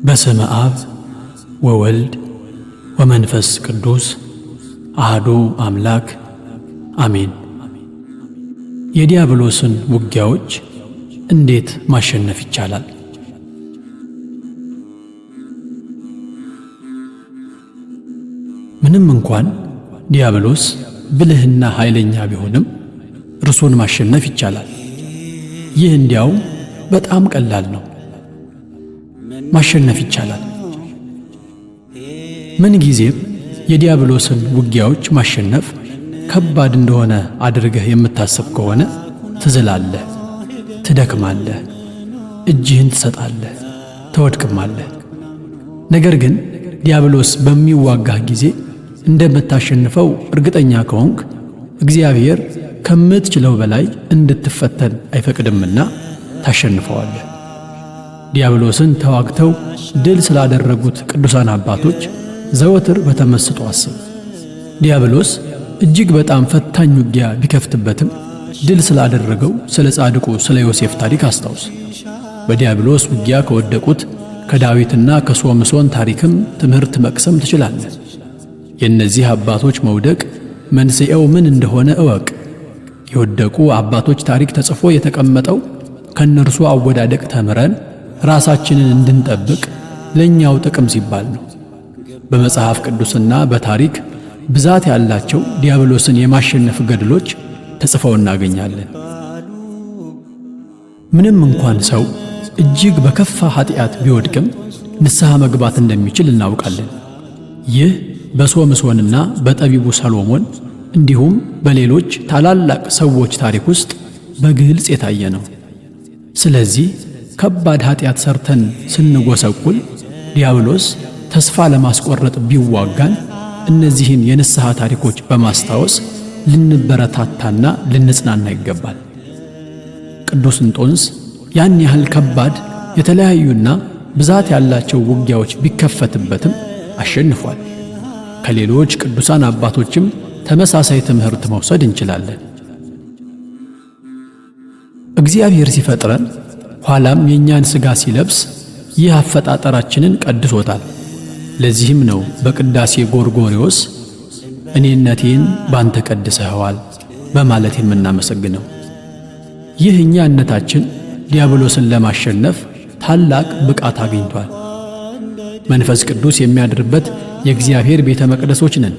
በስመ አብ ወወልድ ወመንፈስ ቅዱስ አሐዱ አምላክ አሜን። የዲያብሎስን ውጊያዎች እንዴት ማሸነፍ ይቻላል? ምንም እንኳን ዲያብሎስ ብልህና ኃይለኛ ቢሆንም እርሱን ማሸነፍ ይቻላል። ይህ እንዲያውም በጣም ቀላል ነው። ማሸነፍ ይቻላል። ምን ጊዜም የዲያብሎስን ውጊያዎች ማሸነፍ ከባድ እንደሆነ አድርገህ የምታስብ ከሆነ ትዝላለህ፣ ትደክማለህ፣ እጅህን ትሰጣለህ፣ ትወድቅማለህ። ነገር ግን ዲያብሎስ በሚዋጋህ ጊዜ እንደምታሸንፈው እርግጠኛ ከሆንክ እግዚአብሔር ከምትችለው በላይ እንድትፈተን አይፈቅድምና ታሸንፈዋለህ። ዲያብሎስን ተዋግተው ድል ስላደረጉት ቅዱሳን አባቶች ዘወትር በተመስጦ አስብ። ዲያብሎስ እጅግ በጣም ፈታኝ ውጊያ ቢከፍትበትም ድል ስላደረገው ስለ ጻድቁ ስለ ዮሴፍ ታሪክ አስታውስ። በዲያብሎስ ውጊያ ከወደቁት ከዳዊትና ከሶምሶን ታሪክም ትምህርት መቅሰም ትችላለህ። የእነዚህ አባቶች መውደቅ መንስኤው ምን እንደሆነ እወቅ። የወደቁ አባቶች ታሪክ ተጽፎ የተቀመጠው ከእነርሱ አወዳደቅ ተምረን ራሳችንን እንድንጠብቅ ለእኛው ጥቅም ሲባል ነው። በመጽሐፍ ቅዱስና በታሪክ ብዛት ያላቸው ዲያብሎስን የማሸነፍ ገድሎች ተጽፈው እናገኛለን። ምንም እንኳን ሰው እጅግ በከፋ ኃጢአት ቢወድቅም ንስሐ መግባት እንደሚችል እናውቃለን። ይህ በሶምሶንና በጠቢቡ ሰሎሞን እንዲሁም በሌሎች ታላላቅ ሰዎች ታሪክ ውስጥ በግልጽ የታየ ነው። ስለዚህ ከባድ ኃጢአት ሰርተን ስንጎሰቁል ዲያብሎስ ተስፋ ለማስቆረጥ ቢዋጋን እነዚህን የንስሐ ታሪኮች በማስታወስ ልንበረታታና ልንጽናና ይገባል። ቅዱስ እንጦንስ ያን ያህል ከባድ የተለያዩና ብዛት ያላቸው ውጊያዎች ቢከፈትበትም አሸንፏል። ከሌሎች ቅዱሳን አባቶችም ተመሳሳይ ትምህርት መውሰድ እንችላለን። እግዚአብሔር ሲፈጥረን ኋላም የእኛን ሥጋ ሲለብስ ይህ አፈጣጠራችንን ቀድሶታል። ለዚህም ነው በቅዳሴ ጎርጎርዮስ እኔነቴን ባንተ ቀድሰኸዋል በማለት የምናመሰግነው። ይህ እኛነታችን ዲያብሎስን ለማሸነፍ ታላቅ ብቃት አግኝቷል። መንፈስ ቅዱስ የሚያድርበት የእግዚአብሔር ቤተ መቅደሶች ነን።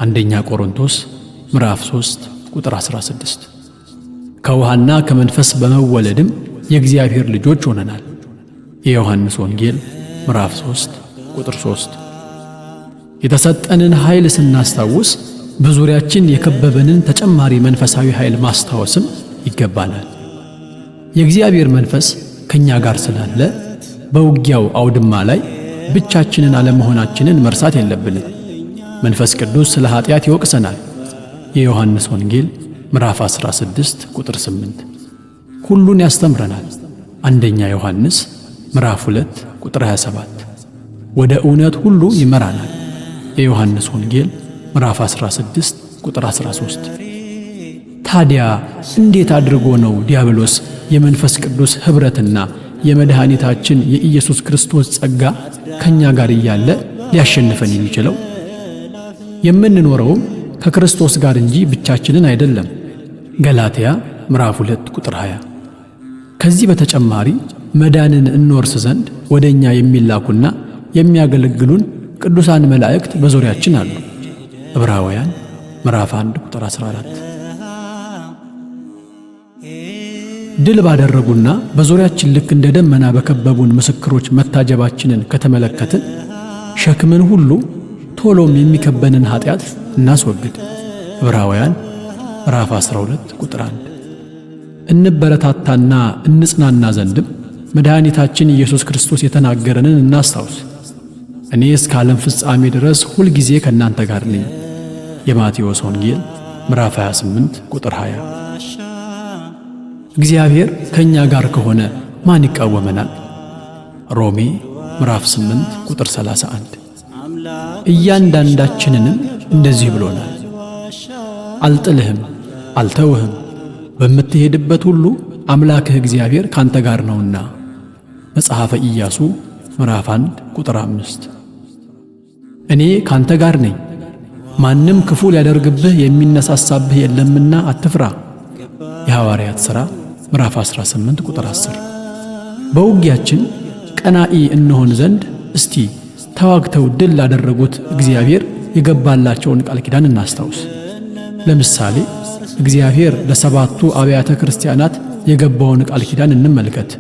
አንደኛ ቆሮንቶስ ምዕራፍ 3 ቁጥር 16። ከውሃና ከመንፈስ በመወለድም የእግዚአብሔር ልጆች ሆነናል። የዮሐንስ ወንጌል ምዕራፍ 3 ቁጥር 3። የተሰጠንን ኃይል ስናስታውስ በዙሪያችን የከበበንን ተጨማሪ መንፈሳዊ ኃይል ማስታወስም ይገባናል። የእግዚአብሔር መንፈስ ከኛ ጋር ስላለ በውጊያው አውድማ ላይ ብቻችንን አለመሆናችንን መርሳት የለብንም። መንፈስ ቅዱስ ስለ ኃጢአት ይወቅሰናል። የዮሐንስ ወንጌል ምዕራፍ 16 ቁጥር 8። ሁሉን ያስተምረናል። አንደኛ ዮሐንስ ምዕራፍ 2 ቁጥር 27። ወደ እውነት ሁሉ ይመራናል። የዮሐንስ ወንጌል ምዕራፍ 16 ቁጥር 13። ታዲያ እንዴት አድርጎ ነው ዲያብሎስ የመንፈስ ቅዱስ ኅብረትና የመድኃኒታችን የኢየሱስ ክርስቶስ ጸጋ ከኛ ጋር እያለ ሊያሸንፈን የሚችለው? የምንኖረውም ከክርስቶስ ጋር እንጂ ብቻችንን አይደለም። ገላትያ ምዕራፍ 2 ቁጥር 20። ከዚህ በተጨማሪ መዳንን እንወርስ ዘንድ ወደኛ የሚላኩና የሚያገለግሉን ቅዱሳን መላእክት በዙሪያችን አሉ። ዕብራውያን ምዕራፍ 1 ቁጥር 14። ድል ባደረጉና በዙሪያችን ልክ እንደ ደመና በከበቡን ምስክሮች መታጀባችንን ከተመለከትን ሸክምን ሁሉ ቶሎም የሚከበንን ኃጢአት እናስወግድ። ዕብራውያን ምዕራፍ 12 ቁጥር 1። እንበረታታና እንጽናና ዘንድም መድኃኒታችን ኢየሱስ ክርስቶስ የተናገረንን እናስታውስ። እኔ እስከ ዓለም ፍጻሜ ድረስ ሁል ጊዜ ከእናንተ ጋር ነኝ። የማቴዎስ ወንጌል ምዕራፍ 28 ቁጥር 20። እግዚአብሔር ከእኛ ጋር ከሆነ ማን ይቃወመናል? ሮሜ ምዕራፍ 8 ቁጥር 31። እያንዳንዳችንንም እንደዚህ ብሎናል፣ አልጥልህም፣ አልተውህም፣ በምትሄድበት ሁሉ አምላክህ እግዚአብሔር ካንተ ጋር ነውና። መጽሐፈ ኢያሱ ምዕራፍ 1 ቁጥር 5። እኔ ካንተ ጋር ነኝ፣ ማንም ክፉ ሊያደርግብህ የሚነሳሳብህ የለምና አትፍራ። የሐዋርያት ሥራ ምዕራፍ 18 ቁጥር 10። በውጊያችን ቀናኢ እንሆን ዘንድ እስቲ ተዋግተው ድል ላደረጉት እግዚአብሔር የገባላቸውን ቃል ኪዳን እናስታውስ። ለምሳሌ እግዚአብሔር ለሰባቱ አብያተ ክርስቲያናት የገባውን ቃል ኪዳን እንመልከት።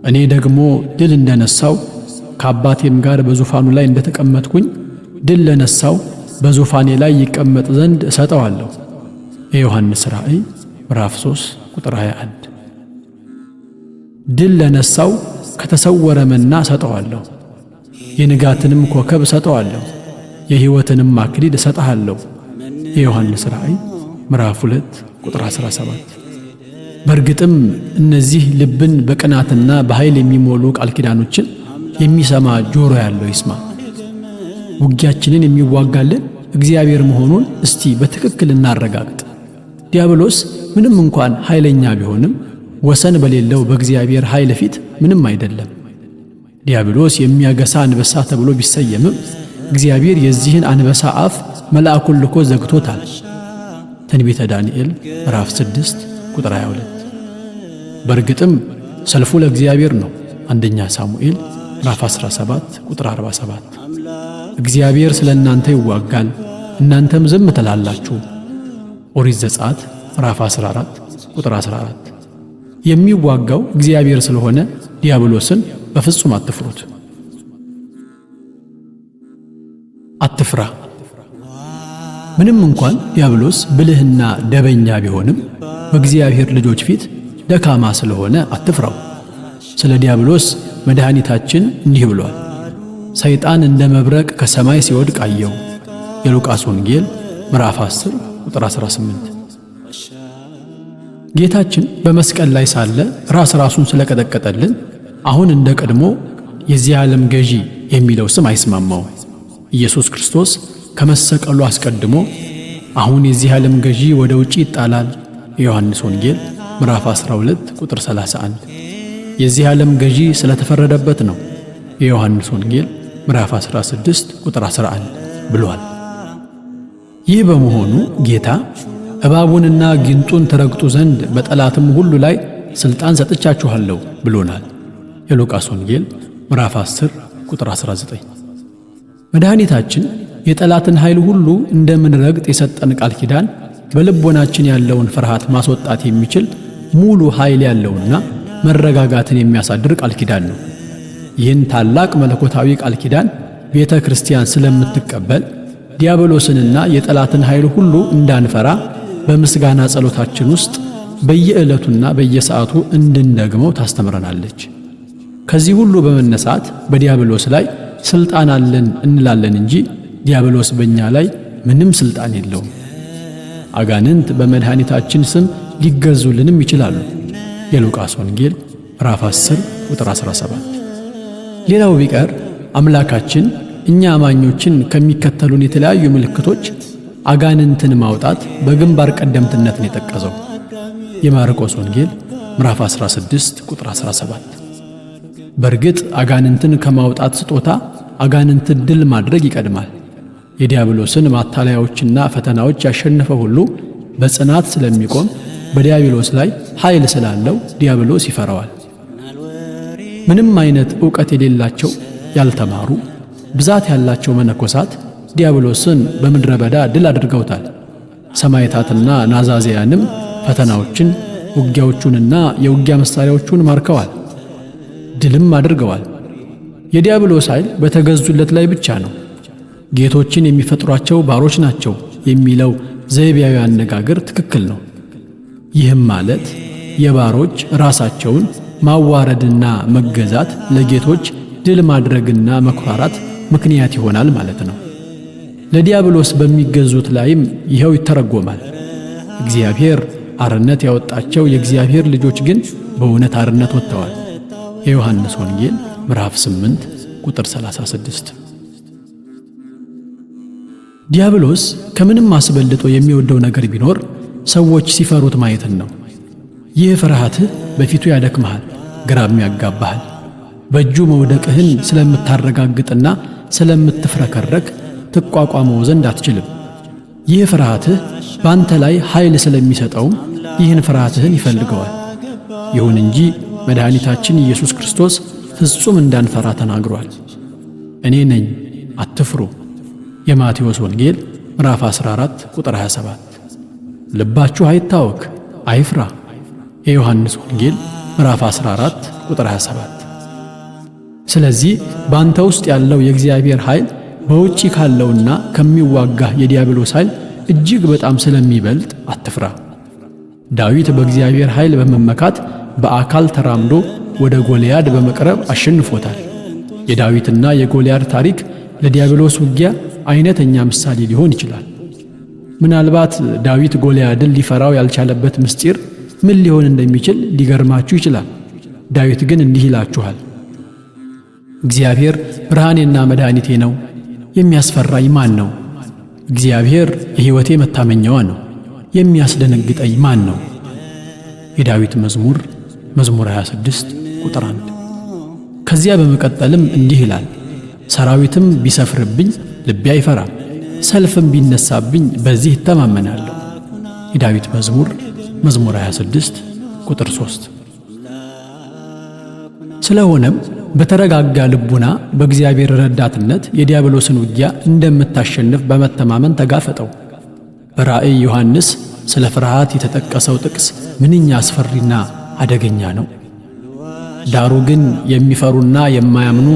እኔ ደግሞ ድል እንደነሳው ከአባቴም ጋር በዙፋኑ ላይ እንደተቀመጥኩኝ ድል ለነሳው በዙፋኔ ላይ ይቀመጥ ዘንድ እሰጠዋለሁ። የዮሐንስ ራእይ ምዕራፍ 3 ቁጥር 21። ድል ለነሳው ከተሰወረ መና እሰጠዋለሁ፣ የንጋትንም ኮከብ እሰጠዋለሁ፣ የሕይወትንም አክሊል እሰጠሃለሁ። የዮሐንስ ራእይ ምዕራፍ 2 ቁጥር 17። በእርግጥም እነዚህ ልብን በቅናትና በኃይል የሚሞሉ ቃል ኪዳኖችን የሚሰማ ጆሮ ያለው ይስማ። ውጊያችንን የሚዋጋልን እግዚአብሔር መሆኑን እስቲ በትክክል እናረጋግጥ። ዲያብሎስ ምንም እንኳን ኃይለኛ ቢሆንም ወሰን በሌለው በእግዚአብሔር ኃይል ፊት ምንም አይደለም። ዲያብሎስ የሚያገሳ አንበሳ ተብሎ ቢሰየምም እግዚአብሔር የዚህን አንበሳ አፍ መልአኩን ልኮ ዘግቶታል። ትንቢተ ዳንኤል ምዕራፍ 6 ቁጥር 22። በእርግጥም ሰልፉ ለእግዚአብሔር ነው። አንደኛ ሳሙኤል ምዕራፍ 17 ቁጥር 47። እግዚአብሔር ስለ እናንተ ይዋጋል፣ እናንተም ዝም ትላላችሁ። ኦሪት ዘጸአት ምዕራፍ 14 ቁጥር 14። የሚዋጋው እግዚአብሔር ስለሆነ ዲያብሎስን በፍጹም አትፍሩት። አትፍራ። ምንም እንኳን ዲያብሎስ ብልህና ደበኛ ቢሆንም በእግዚአብሔር ልጆች ፊት ደካማ ስለሆነ አትፍራው። ስለ ዲያብሎስ መድኃኒታችን እንዲህ ብሏል፣ ሰይጣን እንደ መብረቅ ከሰማይ ሲወድቅ አየው። የሉቃስ ወንጌል ምዕራፍ 10 ቁጥር 18። ጌታችን በመስቀል ላይ ሳለ ራሱን ስለቀጠቀጠልን አሁን እንደ ቀድሞ የዚህ ዓለም ገዢ የሚለው ስም አይስማማውም። ኢየሱስ ክርስቶስ ከመሰቀሉ አስቀድሞ አሁን የዚህ ዓለም ገዢ ወደ ውጪ ይጣላል። የዮሐንስ ወንጌል ምዕራፍ 12 ቁጥር 31። የዚህ ዓለም ገዢ ስለተፈረደበት ነው። የዮሐንስ ወንጌል ምዕራፍ 16 ቁጥር 11 ብሏል። ይህ በመሆኑ ጌታ እባቡንና ጊንጡን ትረግጡ ዘንድ በጠላትም ሁሉ ላይ ሥልጣን ሰጥቻችኋለሁ ብሎናል። የሉቃስ ወንጌል ምዕራፍ 10 ቁጥር 19። መድኃኒታችን የጠላትን ኃይል ሁሉ እንደምንረግጥ የሰጠን ቃል ኪዳን በልቦናችን ያለውን ፍርሃት ማስወጣት የሚችል ሙሉ ኃይል ያለውና መረጋጋትን የሚያሳድር ቃል ኪዳን ነው። ይህን ታላቅ መለኮታዊ ቃል ኪዳን ቤተ ክርስቲያን ስለምትቀበል ዲያብሎስንና የጠላትን ኃይል ሁሉ እንዳንፈራ በምስጋና ጸሎታችን ውስጥ በየዕለቱና በየሰዓቱ እንድንደግመው ታስተምረናለች። ከዚህ ሁሉ በመነሳት በዲያብሎስ ላይ ሥልጣን አለን እንላለን እንጂ ዲያብሎስ በእኛ ላይ ምንም ሥልጣን የለውም። አጋንንት በመድኃኒታችን ስም ሊገዙልንም ይችላሉ። የሉቃስ ወንጌል ምዕራፍ 10 ቁጥር 17። ሌላው ቢቀር አምላካችን እኛ አማኞችን ከሚከተሉን የተለያዩ ምልክቶች አጋንንትን ማውጣት በግንባር ቀደምትነትን የጠቀሰው የማርቆስ ወንጌል ምዕራፍ 16 ቁጥር 17። በእርግጥ አጋንንትን ከማውጣት ስጦታ አጋንንትን ድል ማድረግ ይቀድማል። የዲያብሎስን ማታለያዎችና ፈተናዎች ያሸነፈ ሁሉ በጽናት ስለሚቆም በዲያብሎስ ላይ ኃይል ስላለው ዲያብሎስ ይፈራዋል። ምንም አይነት ዕውቀት የሌላቸው ያልተማሩ ብዛት ያላቸው መነኮሳት ዲያብሎስን በምድረ በዳ ድል አድርገውታል። ሰማዕታትና ናዛዚያንም ፈተናዎችን፣ ውጊያዎቹንና የውጊያ መሳሪያዎቹን ማርከዋል፣ ድልም አድርገዋል። የዲያብሎስ ኃይል በተገዙለት ላይ ብቻ ነው። ጌቶችን የሚፈጥሯቸው ባሮች ናቸው የሚለው ዘይቤያዊ አነጋገር ትክክል ነው። ይህም ማለት የባሮች ራሳቸውን ማዋረድና መገዛት ለጌቶች ድል ማድረግና መኩራራት ምክንያት ይሆናል ማለት ነው። ለዲያብሎስ በሚገዙት ላይም ይኸው ይተረጎማል። እግዚአብሔር አርነት ያወጣቸው የእግዚአብሔር ልጆች ግን በእውነት አርነት ወጥተዋል። የዮሐንስ ወንጌል ምዕራፍ 8 ቁጥር 36። ዲያብሎስ ከምንም አስበልጦ የሚወደው ነገር ቢኖር ሰዎች ሲፈሩት ማየትን ነው። ይህ ፍርሃትህ በፊቱ ያደክምሃል፣ ግራም ያጋባሃል። በእጁ መውደቅህን ስለምታረጋግጥና ስለምትፍረከረክ ትቋቋመው ዘንድ አትችልም። ይህ ፍርሃትህ በአንተ ላይ ኃይል ስለሚሰጠውም ይህን ፍርሃትህን ይፈልገዋል። ይሁን እንጂ መድኃኒታችን ኢየሱስ ክርስቶስ ፍጹም እንዳንፈራ ተናግሯል። እኔ ነኝ አትፍሩ። የማቴዎስ ወንጌል ምዕራፍ 14 ቁጥር 27። ልባችሁ አይታወክ አይፍራ። የዮሐንስ ወንጌል ምዕራፍ 14 ቁጥር 27። ስለዚህ በአንተ ውስጥ ያለው የእግዚአብሔር ኃይል በውጪ ካለውና ከሚዋጋህ የዲያብሎስ ኃይል እጅግ በጣም ስለሚበልጥ አትፍራ። ዳዊት በእግዚአብሔር ኃይል በመመካት በአካል ተራምዶ ወደ ጎልያድ በመቅረብ አሸንፎታል። የዳዊትና የጎልያድ ታሪክ ለዲያብሎስ ውጊያ አይነተኛ ምሳሌ ሊሆን ይችላል። ምናልባት ዳዊት ጎልያድን ሊፈራው ያልቻለበት ምስጢር ምን ሊሆን እንደሚችል ሊገርማችሁ ይችላል። ዳዊት ግን እንዲህ ይላችኋል፣ እግዚአብሔር ብርሃኔና መድኃኒቴ ነው፣ የሚያስፈራኝ ማን ነው? እግዚአብሔር የሕይወቴ መታመኛዋ ነው፣ የሚያስደነግጠኝ ማን ነው? የዳዊት መዝሙር 26 ቁጥር 1። ከዚያ በመቀጠልም እንዲህ ይላል፣ ሰራዊትም ቢሰፍርብኝ ልቤ አይፈራም፣ ሰልፍም ቢነሳብኝ በዚህ እተማመናለሁ። የዳዊት መዝሙር 26 ቁጥር 3። ስለሆነም በተረጋጋ ልቡና በእግዚአብሔር ረዳትነት የዲያብሎስን ውጊያ እንደምታሸንፍ በመተማመን ተጋፈጠው። በራእይ ዮሐንስ ስለ ፍርሃት የተጠቀሰው ጥቅስ ምንኛ አስፈሪና አደገኛ ነው። ዳሩ ግን የሚፈሩና የማያምኑ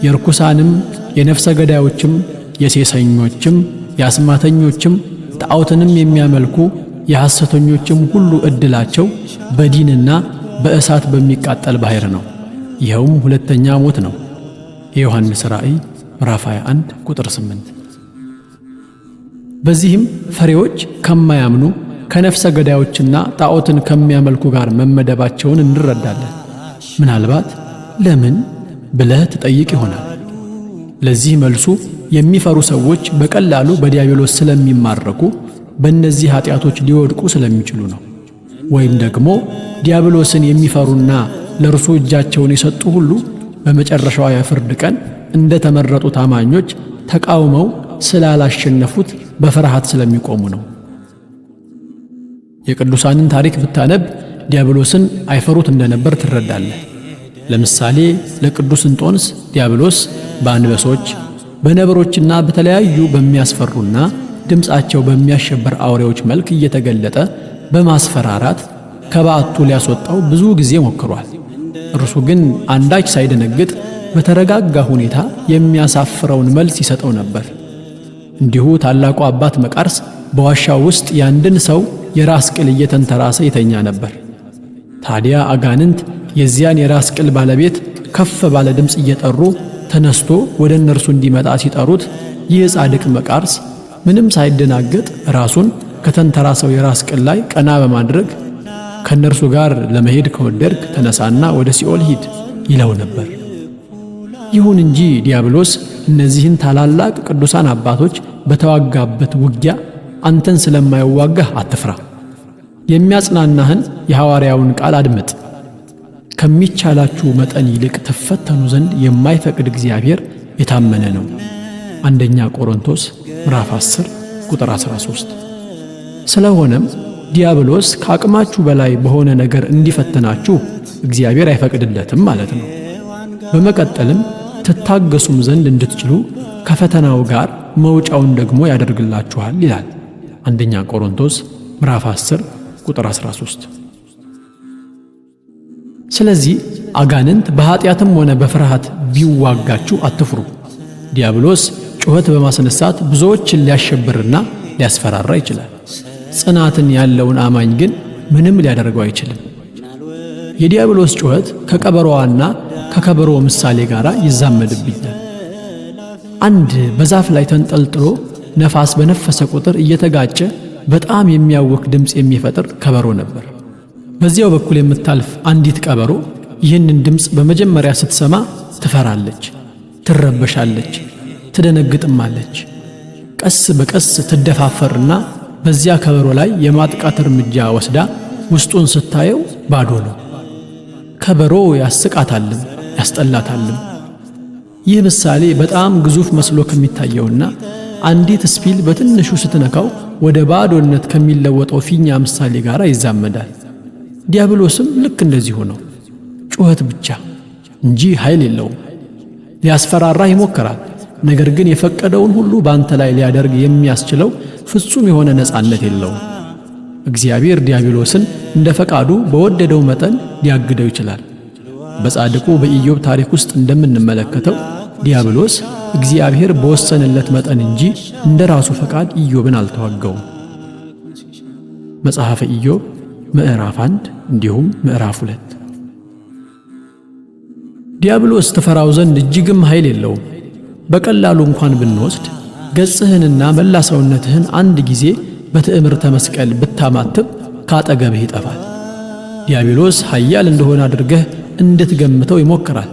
የርኩሳንም የነፍሰ ገዳዮችም የሴሰኞችም የአስማተኞችም ጣዖትንም የሚያመልኩ የሐሰተኞችም ሁሉ ዕድላቸው በዲንና በእሳት በሚቃጠል ባሕር ነው። ይኸውም ሁለተኛ ሞት ነው። የዮሐንስ ራእይ ምዕራፍ 21 ቁጥር 8። በዚህም ፈሪዎች ከማያምኑ ከነፍሰ ገዳዮችና ጣዖትን ከሚያመልኩ ጋር መመደባቸውን እንረዳለን። ምናልባት ለምን ብለህ ትጠይቅ ይሆናል። ለዚህ መልሱ የሚፈሩ ሰዎች በቀላሉ በዲያብሎስ ስለሚማረኩ በእነዚህ ኃጢአቶች ሊወድቁ ስለሚችሉ ነው። ወይም ደግሞ ዲያብሎስን የሚፈሩና ለእርሱ እጃቸውን የሰጡ ሁሉ በመጨረሻዋ የፍርድ ቀን እንደ ተመረጡ ታማኞች ተቃውመው ስላላሸነፉት በፍርሃት ስለሚቆሙ ነው። የቅዱሳንን ታሪክ ብታነብ ዲያብሎስን አይፈሩት እንደነበር ትረዳለህ። ለምሳሌ ለቅዱስ እንጦንስ ዲያብሎስ በአንበሶች በነብሮችና በተለያዩ በሚያስፈሩና ድምፃቸው በሚያሸበር አውሬዎች መልክ እየተገለጠ በማስፈራራት ከበዓቱ ሊያስወጣው ብዙ ጊዜ ሞክሯል። እርሱ ግን አንዳች ሳይደነግጥ በተረጋጋ ሁኔታ የሚያሳፍረውን መልስ ይሰጠው ነበር። እንዲሁ ታላቁ አባት መቃርስ በዋሻው ውስጥ ያንድን ሰው የራስ ቅል እየተንተራሰ ይተኛ ነበር። ታዲያ አጋንንት የዚያን የራስ ቅል ባለቤት ከፍ ባለ ድምፅ እየጠሩ ተነስቶ ወደ እነርሱ እንዲመጣ ሲጠሩት ይህ ጻድቅ መቃርስ ምንም ሳይደናገጥ ራሱን ከተንተራሰው የራስ ቅል ላይ ቀና በማድረግ ከእነርሱ ጋር ለመሄድ ከወደድክ ተነሳና ወደ ሲኦል ሂድ ይለው ነበር። ይሁን እንጂ ዲያብሎስ እነዚህን ታላላቅ ቅዱሳን አባቶች በተዋጋበት ውጊያ አንተን ስለማይዋጋህ አትፍራ። የሚያጽናናህን የሐዋርያውን ቃል አድምጥ። ከሚቻላችሁ መጠን ይልቅ ትፈተኑ ዘንድ የማይፈቅድ እግዚአብሔር የታመነ ነው። አንደኛ ቆሮንቶስ ምዕራፍ 10 ቁጥር 13። ስለሆነም ዲያብሎስ ከአቅማችሁ በላይ በሆነ ነገር እንዲፈትናችሁ እግዚአብሔር አይፈቅድለትም ማለት ነው። በመቀጠልም ትታገሱም ዘንድ እንድትችሉ ከፈተናው ጋር መውጫውን ደግሞ ያደርግላችኋል ይላል። አንደኛ ቆሮንቶስ ምዕራፍ 10 ቁጥር 13። ስለዚህ አጋንንት በኃጢአትም ሆነ በፍርሃት ቢዋጋችሁ አትፍሩ። ዲያብሎስ ጩኸት በማስነሳት ብዙዎችን ሊያሸብርና ሊያስፈራራ ይችላል። ጽናትን ያለውን አማኝ ግን ምንም ሊያደርገው አይችልም። የዲያብሎስ ጩኸት ከቀበሮዋና ከከበሮ ምሳሌ ጋር ይዛመድብኛል። አንድ በዛፍ ላይ ተንጠልጥሎ ነፋስ በነፈሰ ቁጥር እየተጋጨ በጣም የሚያወክ ድምፅ የሚፈጥር ከበሮ ነበር። በዚያው በኩል የምታልፍ አንዲት ቀበሮ ይህንን ድምፅ በመጀመሪያ ስትሰማ ትፈራለች፣ ትረበሻለች፣ ትደነግጥማለች። ቀስ በቀስ ትደፋፈርና በዚያ ከበሮ ላይ የማጥቃት እርምጃ ወስዳ ውስጡን ስታየው ባዶ ነው። ከበሮ ያስቃታልም ያስጠላታልም። ይህ ምሳሌ በጣም ግዙፍ መስሎ ከሚታየውና አንዲት ስፒል በትንሹ ስትነካው ወደ ባዶነት ከሚለወጠው ፊኛ ምሳሌ ጋር ይዛመዳል። ዲያብሎስም ልክ እንደዚሁ ነው። ጩኸት ብቻ እንጂ ኃይል የለውም። ሊያስፈራራህ ይሞክራል። ነገር ግን የፈቀደውን ሁሉ ባንተ ላይ ሊያደርግ የሚያስችለው ፍጹም የሆነ ነፃነት የለውም። እግዚአብሔር ዲያብሎስን እንደ ፈቃዱ በወደደው መጠን ሊያግደው ይችላል። በጻድቁ በኢዮብ ታሪክ ውስጥ እንደምንመለከተው ዲያብሎስ እግዚአብሔር በወሰነለት መጠን እንጂ እንደ ራሱ ፈቃድ ኢዮብን አልተዋጋውም። መጽሐፈ ኢዮብ ምዕራፍ 1 እንዲሁም ምዕራፍ 2። ዲያብሎስ ትፈራው ዘንድ እጅግም ኃይል የለውም። በቀላሉ እንኳን ብንወስድ ገጽህንና መላ ሰውነትህን አንድ ጊዜ በትዕምርተ መስቀል ብታማትብ ካጠገብህ ይጠፋል። ዲያብሎስ ኃያል እንደሆነ አድርገህ እንድትገምተው ይሞክራል።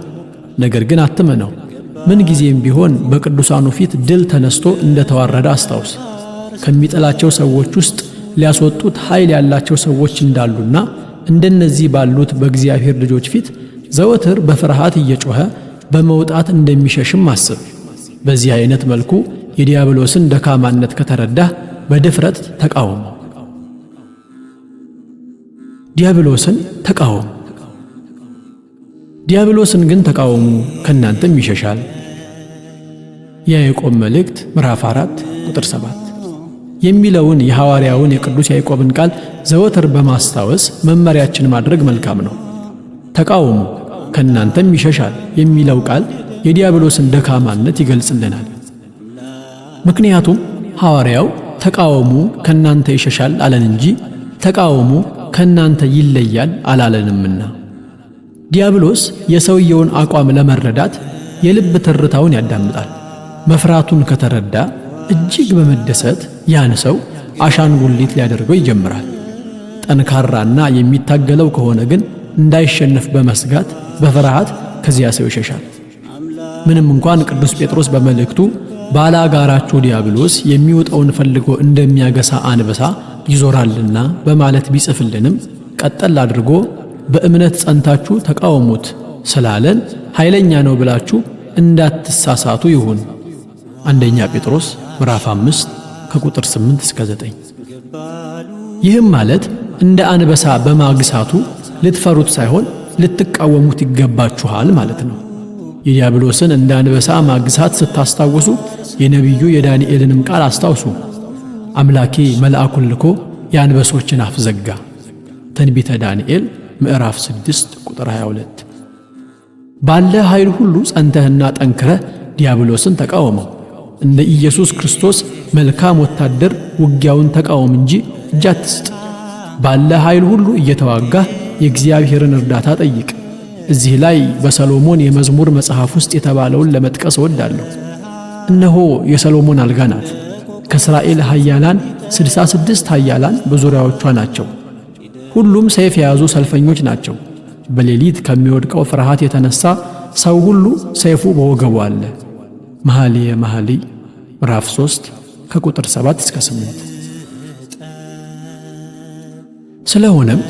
ነገር ግን አትመነው። ምን ጊዜም ቢሆን በቅዱሳኑ ፊት ድል ተነስቶ እንደተዋረደ አስታውስ። ከሚጠላቸው ሰዎች ውስጥ ሊያስወጡት ኃይል ያላቸው ሰዎች እንዳሉና እንደነዚህ ባሉት በእግዚአብሔር ልጆች ፊት ዘወትር በፍርሃት እየጮኸ በመውጣት እንደሚሸሽም አስብ። በዚህ አይነት መልኩ የዲያብሎስን ደካማነት ከተረዳህ በድፍረት ተቃወመው። ዲያብሎስን ተቃወሙ። ዲያብሎስን ግን ተቃወሙ፣ ከናንተም ይሸሻል። የያዕቆብ መልእክት ምዕራፍ 4 ቁጥር 7 የሚለውን የሐዋርያውን የቅዱስ ያዕቆብን ቃል ዘወትር በማስታወስ መመሪያችን ማድረግ መልካም ነው። ተቃወሙ ከናንተም ይሸሻል የሚለው ቃል የዲያብሎስን ደካማነት ይገልጽልናል። ምክንያቱም ሐዋርያው ተቃወሙ ከናንተ ይሸሻል አለን እንጂ ተቃወሙ ከናንተ ይለያል አላለንምና። ዲያብሎስ የሰውየውን አቋም ለመረዳት የልብ ትርታውን ያዳምጣል። መፍራቱን ከተረዳ እጅግ በመደሰት ያን ሰው አሻንጉሊት ሊያደርገው ይጀምራል። ጠንካራና የሚታገለው ከሆነ ግን እንዳይሸነፍ በመስጋት በፍርሃት ከዚያ ሰው ይሸሻል። ምንም እንኳን ቅዱስ ጴጥሮስ በመልእክቱ ባላጋራችሁ ዲያብሎስ የሚውጠውን ፈልጎ እንደሚያገሳ አንበሳ ይዞራልና በማለት ቢጽፍልንም ቀጠል አድርጎ በእምነት ጸንታችሁ ተቃወሙት ስላለን ኃይለኛ ነው ብላችሁ እንዳትሳሳቱ ይሁን። አንደኛ ጴጥሮስ ምዕራፍ 5 ከቁጥር 8 እስከ 9። ይህም ማለት እንደ አንበሳ በማግሳቱ ልትፈሩት ሳይሆን ልትቃወሙት ይገባችኋል ማለት ነው። የዲያብሎስን እንደ አንበሳ ማግሳት ስታስታውሱ የነቢዩ የዳንኤልንም ቃል አስታውሱ። አምላኬ መልአኩን ልኮ የአንበሶችን አፍ ዘጋ። ትንቢተ ዳንኤል ምዕራፍ 6 ቁጥር 22። ባለ ኃይል ሁሉ ጸንተህና ጠንክረህ ዲያብሎስን ተቃወመው። እንደ ኢየሱስ ክርስቶስ መልካም ወታደር ውጊያውን ተቃወም እንጂ እጅ አትስጥ። ባለ ኃይል ሁሉ እየተዋጋህ የእግዚአብሔርን እርዳታ ጠይቅ። እዚህ ላይ በሰሎሞን የመዝሙር መጽሐፍ ውስጥ የተባለውን ለመጥቀስ እወዳለሁ። እነሆ የሰሎሞን አልጋ ናት። ከእስራኤል ኃያላን 66 ኃያላን በዙሪያዎቿ ናቸው። ሁሉም ሰይፍ የያዙ ሰልፈኞች ናቸው። በሌሊት ከሚወድቀው ፍርሃት የተነሳ ሰው ሁሉ ሰይፉ በወገቡ አለ። መኃልየ መኃልይ ምዕራፍ 3 ከቁጥር 7 እስከ 8። ስለሆነም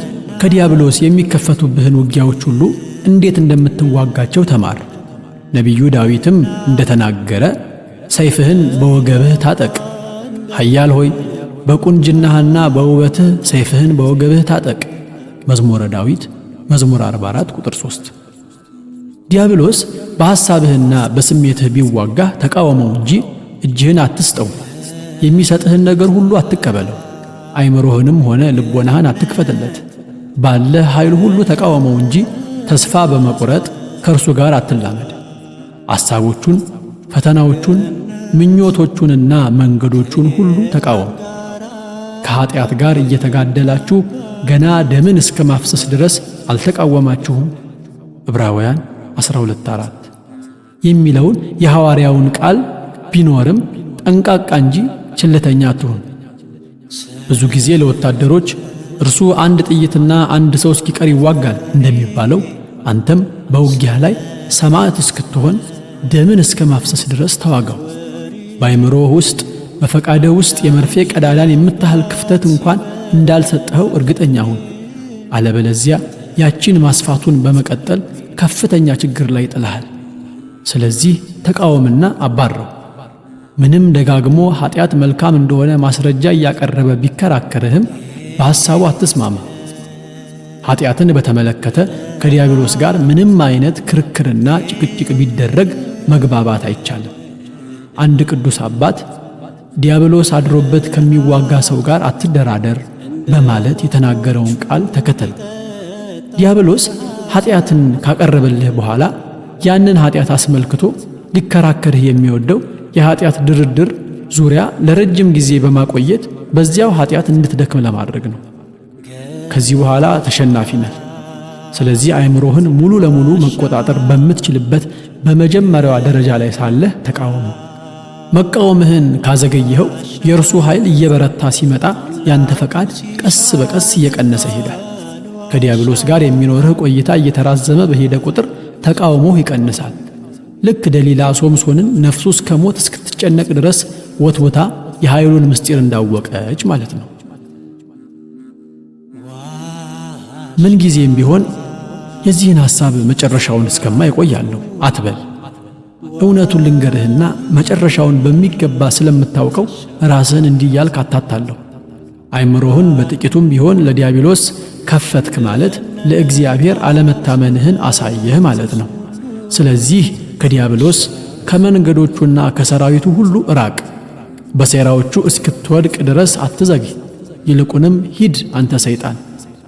ከዲያብሎስ የሚከፈቱብህን ውጊያዎች ሁሉ እንዴት እንደምትዋጋቸው ተማር። ነቢዩ ዳዊትም እንደተናገረ ሰይፍህን በወገብህ ታጠቅ። ኃያል ሆይ በቁንጅናህና በውበትህ ሰይፍህን በወገብህ ታጠቅ። መዝሙረ ዳዊት መዝሙር 44 ቁጥር 3። ዲያብሎስ በሐሳብህና በስሜትህ ቢዋጋህ ተቃወመው እንጂ እጅህን አትስጠው። የሚሰጥህን ነገር ሁሉ አትቀበለው። አይምሮህንም ሆነ ልቦናህን አትክፈትለት። ባለ ኃይል ሁሉ ተቃወመው እንጂ ተስፋ በመቁረጥ ከእርሱ ጋር አትላመድ። ሐሳቦቹን፣ ፈተናዎቹን፣ ምኞቶቹንና መንገዶቹን ሁሉ ተቃወም። ከኀጢአት ጋር እየተጋደላችሁ ገና ደምን እስከ ማፍሰስ ድረስ አልተቃወማችሁም? ዕብራውያን 12:4 የሚለውን የሐዋርያውን ቃል ቢኖርም ጠንቃቃ እንጂ ችልተኛ አትሁን። ብዙ ጊዜ ለወታደሮች እርሱ አንድ ጥይትና አንድ ሰው እስኪቀር ይዋጋል እንደሚባለው አንተም በውጊያ ላይ ሰማዕት እስክትሆን ደምን እስከ ማፍሰስ ድረስ ተዋጋው። በአይምሮህ ውስጥ በፈቃድህ ውስጥ የመርፌ ቀዳዳን የምታህል ክፍተት እንኳን እንዳልሰጠኸው እርግጠኛ ሁን። አለበለዚያ ያቺን ማስፋቱን በመቀጠል ከፍተኛ ችግር ላይ ጥለሃል። ስለዚህ ተቃወምና አባረው። ምንም ደጋግሞ ኃጢአት መልካም እንደሆነ ማስረጃ እያቀረበ ቢከራከርህም በሐሳቡ አትስማማ። ኃጢአትን በተመለከተ ከዲያብሎስ ጋር ምንም አይነት ክርክርና ጭቅጭቅ ቢደረግ መግባባት አይቻልም። አንድ ቅዱስ አባት ዲያብሎስ አድሮበት ከሚዋጋ ሰው ጋር አትደራደር በማለት የተናገረውን ቃል ተከተል። ዲያብሎስ ኃጢአትን ካቀረበልህ በኋላ ያንን ኃጢአት አስመልክቶ ሊከራከርህ የሚወደው የኃጢአት ድርድር ዙሪያ ለረጅም ጊዜ በማቆየት በዚያው ኃጢአት እንድትደክም ለማድረግ ነው። ከዚህ በኋላ ተሸናፊ ነህ። ስለዚህ አእምሮህን ሙሉ ለሙሉ መቆጣጠር በምትችልበት በመጀመሪያዋ ደረጃ ላይ ሳለህ ተቃወመው። መቃወምህን ካዘገየኸው የእርሱ ኃይል እየበረታ ሲመጣ ያንተ ፈቃድ ቀስ በቀስ እየቀነሰ ይሄዳል። ከዲያብሎስ ጋር የሚኖርህ ቆይታ እየተራዘመ በሄደ ቁጥር ተቃውሞህ ይቀንሳል። ልክ ደሊላ ሶምሶንን ነፍሱ እስከ ሞት እስክትጨነቅ ድረስ ወትወታ የኃይሉን ምስጢር እንዳወቀች ማለት ነው። ምን ጊዜም ቢሆን የዚህን ሐሳብ መጨረሻውን እስከማይ እቆያለሁ አትበል። እውነቱን ልንገርህና መጨረሻውን በሚገባ ስለምታውቀው ራስህን እንዲህ እያልክ አታታለሁ። አእምሮህን በጥቂቱም ቢሆን ለዲያብሎስ ከፈትክ ማለት ለእግዚአብሔር አለመታመንህን አሳየህ ማለት ነው። ስለዚህ ከዲያብሎስ ከመንገዶቹና ከሰራዊቱ ሁሉ ራቅ። በሴራዎቹ እስክትወድቅ ድረስ አትዘግይ። ይልቁንም ሂድ አንተ ሰይጣን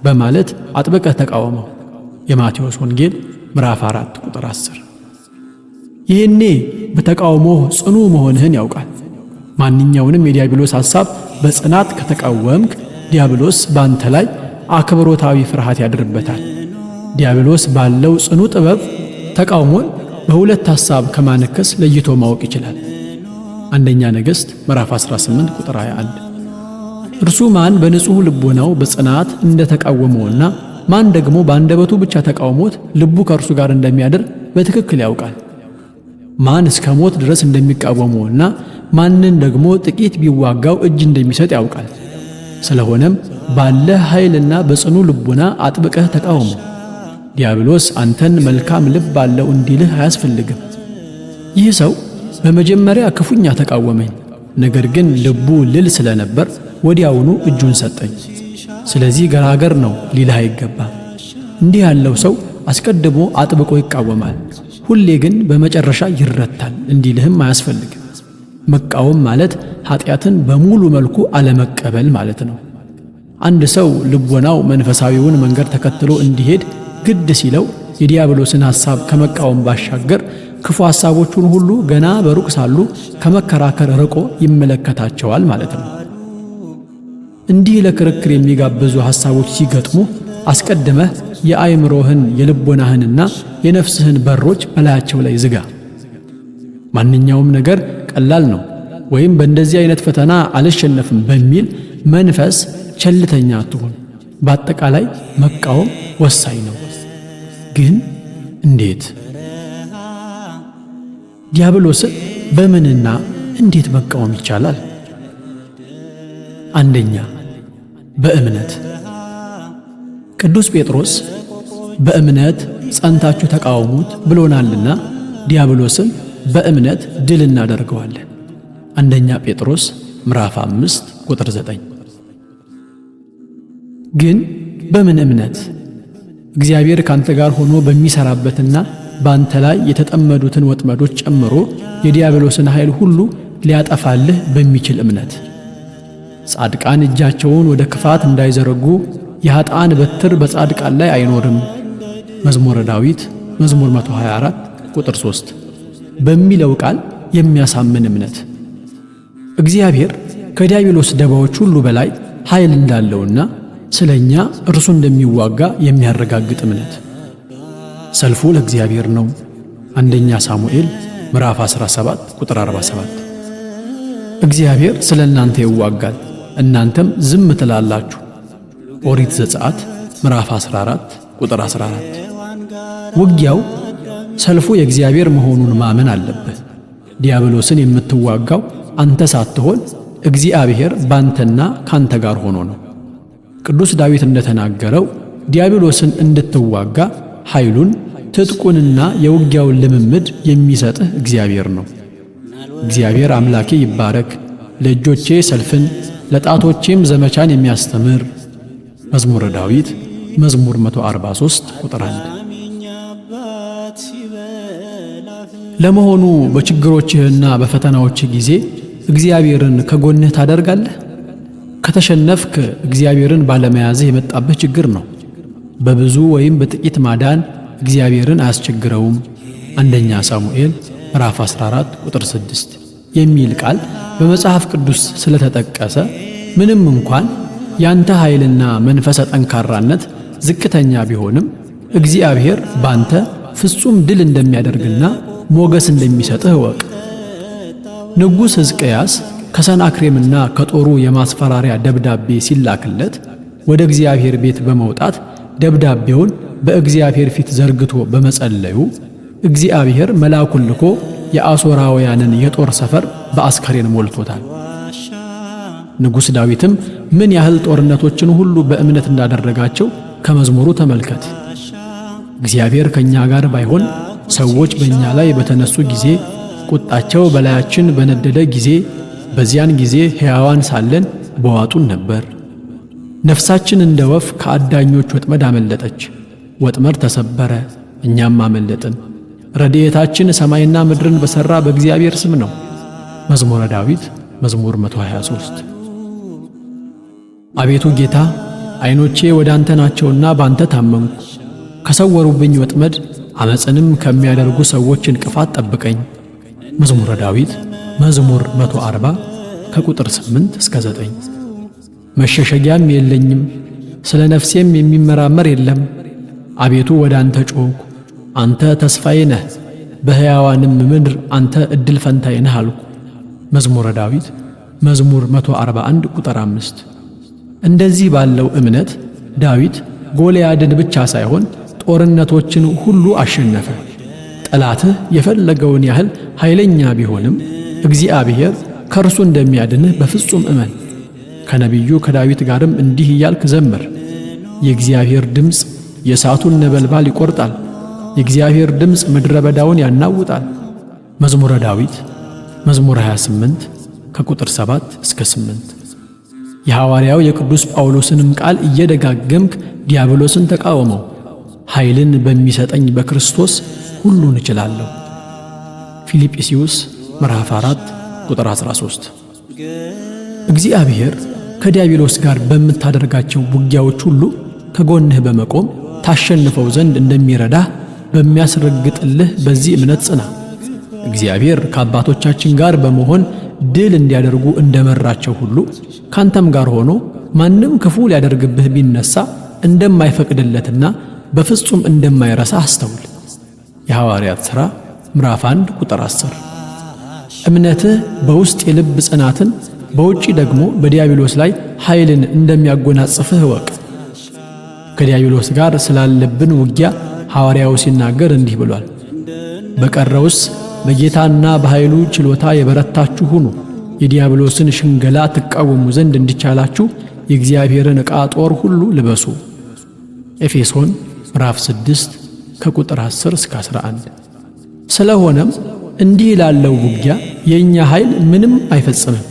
በማለት አጥብቀህ ተቃወመው። የማቴዎስ ወንጌል ምዕራፍ 4 ቁጥር 10። ይህኔ በተቃውሞህ ጽኑ መሆንህን ያውቃል። ማንኛውንም የዲያብሎስ ሐሳብ በጽናት ከተቃወምክ ዲያብሎስ ባንተ ላይ አክብሮታዊ ፍርሃት ያድርበታል። ዲያብሎስ ባለው ጽኑ ጥበብ ተቃውሞን በሁለት ሐሳብ ከማነከስ ለይቶ ማወቅ ይችላል። አንደኛ ነገሥት ምዕራፍ 18 ቁጥር 21። እርሱ ማን በንጹሕ ልቦናው በጽናት እንደተቃወመውና ማን ደግሞ በአንደበቱ ብቻ ተቃውሞት ልቡ ከእርሱ ጋር እንደሚያድር በትክክል ያውቃል። ማን እስከ ሞት ድረስ እንደሚቃወመውና ማንን ደግሞ ጥቂት ቢዋጋው እጅ እንደሚሰጥ ያውቃል። ስለሆነም ባለህ ኃይልና በጽኑ ልቦና አጥብቀህ ተቃውሞ። ዲያብሎስ አንተን መልካም ልብ አለው እንዲልህ አያስፈልግም። ይህ ሰው በመጀመሪያ ክፉኛ ተቃወመኝ፣ ነገር ግን ልቡ ልል ስለነበር ወዲያውኑ እጁን ሰጠኝ። ስለዚህ ገራገር ነው ሊልህ አይገባም። እንዲህ ያለው ሰው አስቀድሞ አጥብቆ ይቃወማል፣ ሁሌ ግን በመጨረሻ ይረታል እንዲልህም አያስፈልግም። መቃወም ማለት ኃጢአትን በሙሉ መልኩ አለመቀበል ማለት ነው። አንድ ሰው ልቦናው መንፈሳዊውን መንገድ ተከትሎ እንዲሄድ ግድ ሲለው የዲያብሎስን ሐሳብ ከመቃወም ባሻገር ክፉ ሐሳቦቹን ሁሉ ገና በሩቅ ሳሉ ከመከራከር ርቆ ይመለከታቸዋል ማለት ነው። እንዲህ ለክርክር የሚጋብዙ ሐሳቦች ሲገጥሙ አስቀድመህ የአእምሮህን የልቦናህንና የነፍስህን በሮች በላያቸው ላይ ዝጋ። ማንኛውም ነገር ቀላል ነው ወይም በእንደዚህ አይነት ፈተና አልሸነፍም በሚል መንፈስ ቸልተኛ አትሁን። በአጠቃላይ መቃወም ወሳኝ ነው። ግን እንዴት? ዲያብሎስን በምንና እንዴት መቃወም ይቻላል? አንደኛ፣ በእምነት። ቅዱስ ጴጥሮስ በእምነት ጸንታችሁ ተቃወሙት ብሎናልና ዲያብሎስን በእምነት ድል እናደርገዋለን። አንደኛ ጴጥሮስ ምዕራፍ 5 ቁጥር 9። ግን በምን እምነት? እግዚአብሔር ካንተ ጋር ሆኖ በሚሰራበትና ባንተ ላይ የተጠመዱትን ወጥመዶች ጨምሮ የዲያብሎስን ኃይል ሁሉ ሊያጠፋልህ በሚችል እምነት። ጻድቃን እጃቸውን ወደ ክፋት እንዳይዘረጉ የኃጥአን በትር በጻድቃን ላይ አይኖርም መዝሙረ ዳዊት መዝሙር 124 ቁጥር 3 በሚለው ቃል የሚያሳምን እምነት። እግዚአብሔር ከዲያብሎስ ደባዎች ሁሉ በላይ ኃይል እንዳለውና ስለኛ እርሱ እንደሚዋጋ የሚያረጋግጥ እምነት። ሰልፉ ለእግዚአብሔር ነው። አንደኛ ሳሙኤል ምዕራፍ 17 ቁጥር 47። እግዚአብሔር ስለ እናንተ ይዋጋል፣ እናንተም ዝም ትላላችሁ። ኦሪት ዘጸአት ምዕራፍ 14 ቁጥር 14። ውጊያው ሰልፉ የእግዚአብሔር መሆኑን ማመን አለበት። ዲያብሎስን የምትዋጋው አንተ ሳትሆን እግዚአብሔር ባንተና ካንተ ጋር ሆኖ ነው። ቅዱስ ዳዊት እንደተናገረው ዲያብሎስን እንድትዋጋ ኃይሉን ትጥቁንና የውጊያውን ልምምድ የሚሰጥህ እግዚአብሔር ነው። እግዚአብሔር አምላኬ ይባረክ፣ ለእጆቼ ሰልፍን ለጣቶቼም ዘመቻን የሚያስተምር። መዝሙረ ዳዊት መዝሙር 143 ቁጥር 1። ለመሆኑ በችግሮችህና በፈተናዎችህ ጊዜ እግዚአብሔርን ከጎንህ ታደርጋለህ? ከተሸነፍክ እግዚአብሔርን ባለመያዝህ የመጣብህ ችግር ነው። በብዙ ወይም በጥቂት ማዳን እግዚአብሔርን አያስቸግረውም። አንደኛ ሳሙኤል ምዕራፍ 14 ቁጥር 6 የሚል ቃል በመጽሐፍ ቅዱስ ስለተጠቀሰ ምንም እንኳን ያንተ ኃይልና መንፈሰ ጠንካራነት ዝቅተኛ ቢሆንም እግዚአብሔር ባንተ ፍጹም ድል እንደሚያደርግና ሞገስ እንደሚሰጥህ እወቅ። ንጉሥ ሕዝቅያስ ከሰናክሬምና ከጦሩ የማስፈራሪያ ደብዳቤ ሲላክለት ወደ እግዚአብሔር ቤት በመውጣት ደብዳቤውን በእግዚአብሔር ፊት ዘርግቶ በመጸለዩ እግዚአብሔር መልአኩን ልኮ የአሦራውያንን የጦር ሰፈር በአስከሬን ሞልቶታል። ንጉሥ ዳዊትም ምን ያህል ጦርነቶችን ሁሉ በእምነት እንዳደረጋቸው ከመዝሙሩ ተመልከት። እግዚአብሔር ከእኛ ጋር ባይሆን ሰዎች በእኛ ላይ በተነሱ ጊዜ፣ ቁጣቸው በላያችን በነደደ ጊዜ፣ በዚያን ጊዜ ሕያዋን ሳለን በዋጡን ነበር። ነፍሳችን እንደ ወፍ ከአዳኞች ወጥመድ አመለጠች። ወጥመድ ተሰበረ፣ እኛም አመለጥን። ረድኤታችን ሰማይና ምድርን በሠራ በእግዚአብሔር ስም ነው። መዝሙረ ዳዊት መዝሙር 123። አቤቱ ጌታ ዐይኖቼ ወደ አንተ ናቸውና ባንተ ታመንኩ። ከሰወሩብኝ ወጥመድ ዓመፅንም ከሚያደርጉ ሰዎች እንቅፋት ጠብቀኝ። መዝሙረ ዳዊት መዝሙር 140 ከቁጥር 8 እስከ 9። መሸሸጊያም የለኝም፣ ስለ ነፍሴም የሚመራመር የለም። አቤቱ ወደ አንተ ጮኽሁ፣ አንተ ተስፋዬ ነህ፣ በሕያዋንም ምድር አንተ ዕድል ፈንታዬ ነህ አልኩ። መዝሙረ ዳዊት መዝሙር 141 ቁጥር 5። እንደዚህ ባለው እምነት ዳዊት ጎልያድን ብቻ ሳይሆን ጦርነቶችን ሁሉ አሸነፈ። ጠላትህ የፈለገውን ያህል ኃይለኛ ቢሆንም እግዚአብሔር ከእርሱ እንደሚያድንህ በፍጹም እመን። ከነቢዩ ከዳዊት ጋርም እንዲህ እያልክ ዘምር። የእግዚአብሔር ድምፅ የእሳቱን ነበልባል ይቈርጣል፣ የእግዚአብሔር ድምፅ ምድረ በዳውን ያናውጣል። መዝሙረ ዳዊት መዝሙር 28 ከቁጥር 7 እስከ 8። የሐዋርያው የቅዱስ ጳውሎስንም ቃል እየደጋገምክ ዲያብሎስን ተቃወመው። ኃይልን በሚሰጠኝ በክርስቶስ ሁሉን እችላለሁ። ፊልጵስዩስ ምዕራፍ 4 ቁጥር 13። እግዚአብሔር ከዲያብሎስ ጋር በምታደርጋቸው ውጊያዎች ሁሉ ከጎንህ በመቆም ታሸንፈው ዘንድ እንደሚረዳህ በሚያስረግጥልህ በዚህ እምነት ጽና። እግዚአብሔር ከአባቶቻችን ጋር በመሆን ድል እንዲያደርጉ እንደመራቸው ሁሉ ካንተም ጋር ሆኖ ማንም ክፉ ሊያደርግብህ ቢነሳ እንደማይፈቅድለትና በፍጹም እንደማይረሳ አስተውል። የሐዋርያት ሥራ ምዕራፍ 1 ቁጥር 10። እምነትህ በውስጥ የልብ ጽናትን በውጪ ደግሞ በዲያብሎስ ላይ ኃይልን እንደሚያጎናጽፍህ እወቅ። ከዲያብሎስ ጋር ስላለብን ውጊያ ሐዋርያው ሲናገር እንዲህ ብሏል። በቀረውስ በጌታና በኃይሉ ችሎታ የበረታችሁ ሁኑ፣ የዲያብሎስን ሽንገላ ትቃወሙ ዘንድ እንዲቻላችሁ የእግዚአብሔርን ዕቃ ጦር ሁሉ ልበሱ። ኤፌሶን ምዕራፍ 6 ከቁጥር 10 እስከ 11። ስለሆነም እንዲህ ላለው ውጊያ የእኛ ኃይል ምንም አይፈጽምም፣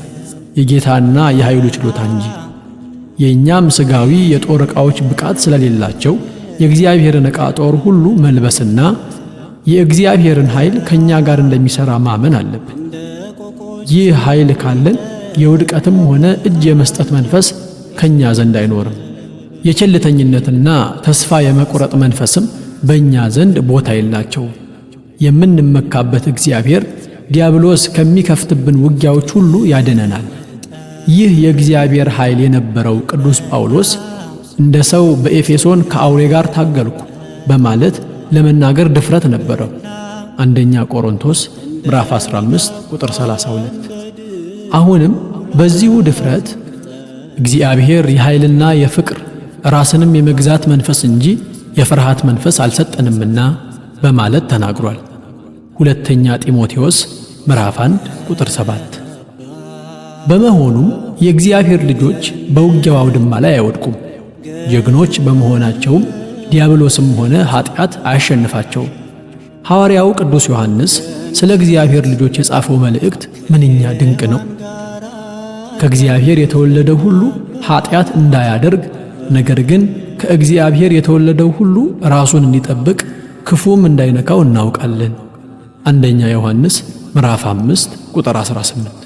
የጌታና የኃይሉ ችሎታ እንጂ። የእኛም ሥጋዊ የጦር ዕቃዎች ብቃት ስለሌላቸው የእግዚአብሔርን ዕቃ ጦር ሁሉ መልበስና የእግዚአብሔርን ኃይል ከእኛ ጋር እንደሚሠራ ማመን አለብን። ይህ ኃይል ካለን የውድቀትም ሆነ እጅ የመስጠት መንፈስ ከእኛ ዘንድ አይኖርም። የቸልተኝነትና ተስፋ የመቁረጥ መንፈስም በእኛ ዘንድ ቦታ የላቸውም። የምንመካበት እግዚአብሔር ዲያብሎስ ከሚከፍትብን ውጊያዎች ሁሉ ያድነናል። ይህ የእግዚአብሔር ኃይል የነበረው ቅዱስ ጳውሎስ እንደ ሰው በኤፌሶን ከአውሬ ጋር ታገልኩ በማለት ለመናገር ድፍረት ነበረው። አንደኛ ቆሮንቶስ ምዕራፍ 15 ቁጥር 32። አሁንም በዚሁ ድፍረት እግዚአብሔር የኃይልና የፍቅር ራስንም የመግዛት መንፈስ እንጂ የፍርሃት መንፈስ አልሰጠንምና በማለት ተናግሯል። ሁለተኛ ጢሞቴዎስ ምዕራፍ 1 ቁጥር 7። በመሆኑም የእግዚአብሔር ልጆች በውጊያው አውድማ ላይ አይወድቁም። ጀግኖች በመሆናቸውም ዲያብሎስም ሆነ ኃጢአት አያሸንፋቸውም። ሐዋርያው ቅዱስ ዮሐንስ ስለ እግዚአብሔር ልጆች የጻፈው መልእክት ምንኛ ድንቅ ነው! ከእግዚአብሔር የተወለደው ሁሉ ኃጢአት እንዳያደርግ፣ ነገር ግን ከእግዚአብሔር የተወለደው ሁሉ ራሱን እንዲጠብቅ ክፉም እንዳይነካው እናውቃለን። አንደኛ ዮሐንስ ምዕራፍ 5 ቁጥር 18።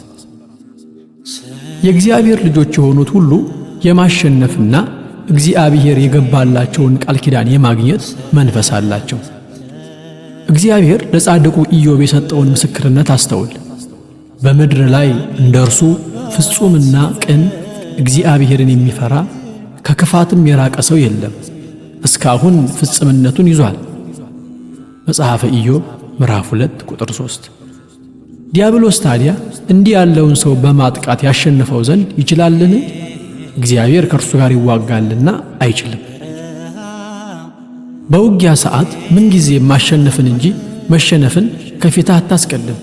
የእግዚአብሔር ልጆች የሆኑት ሁሉ የማሸነፍና እግዚአብሔር የገባላቸውን ቃል ኪዳን የማግኘት መንፈስ አላቸው። እግዚአብሔር ለጻድቁ ኢዮብ የሰጠውን ምስክርነት አስተውል። በምድር ላይ እንደ እርሱ ፍጹምና ቅን እግዚአብሔርን የሚፈራ ከክፋትም የራቀ ሰው የለም፣ እስካሁን ፍጽምነቱን ይዟል። መጽሐፈ ኢዮብ ምዕራፍ 2 ቁጥር 3። ዲያብሎስ ታዲያ እንዲህ ያለውን ሰው በማጥቃት ያሸንፈው ዘንድ ይችላልን? እግዚአብሔር ከእርሱ ጋር ይዋጋልና አይችልም። በውጊያ ሰዓት ምንጊዜ ማሸነፍን እንጂ መሸነፍን ከፊትህ አታስቀድም።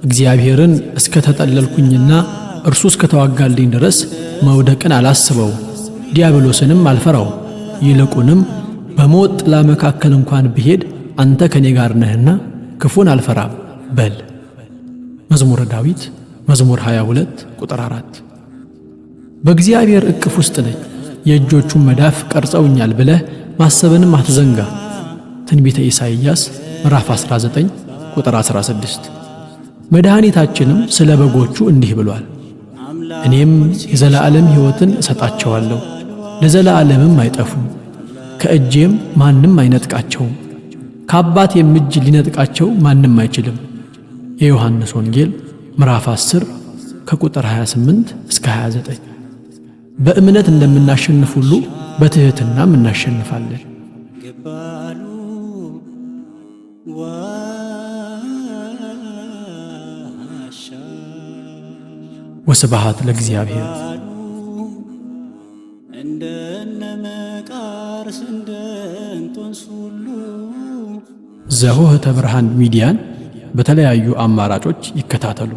እግዚአብሔርን እስከ ተጠለልኩኝና እርሱ እስከ ተዋጋልኝ ድረስ መውደቅን አላስበው፣ ዲያብሎስንም አልፈራው። ይልቁንም በሞት ጥላ መካከል እንኳን ብሄድ አንተ ከኔ ጋር ነህና ክፉን አልፈራም በል። መዝሙረ ዳዊት መዝሙር 22 ቁጥር 4። በእግዚአብሔር እቅፍ ውስጥ ነኝ፣ የእጆቹን መዳፍ ቀርጸውኛል ብለህ ማሰብንም አትዘንጋ። ትንቢተ ኢሳይያስ ምዕራፍ 19 ቁጥር 16። መድኃኒታችንም ስለ በጎቹ እንዲህ ብሏል፣ እኔም የዘላለም ሕይወትን እሰጣቸዋለሁ፣ ለዘላለምም አይጠፉም፣ ከእጄም ማንም አይነጥቃቸውም፣ ከአባቴም እጅ ሊነጥቃቸው ማንም አይችልም። የዮሐንስ ወንጌል ምዕራፍ 10 ከቁጥር 28 እስከ 29። በእምነት እንደምናሸንፍ ሁሉ በትሕትናም እናሸንፋለን። ወስብሐት ለእግዚአብሔር። ዘኍኅተ ብርሃን ሚዲያን በተለያዩ አማራጮች ይከታተሉ።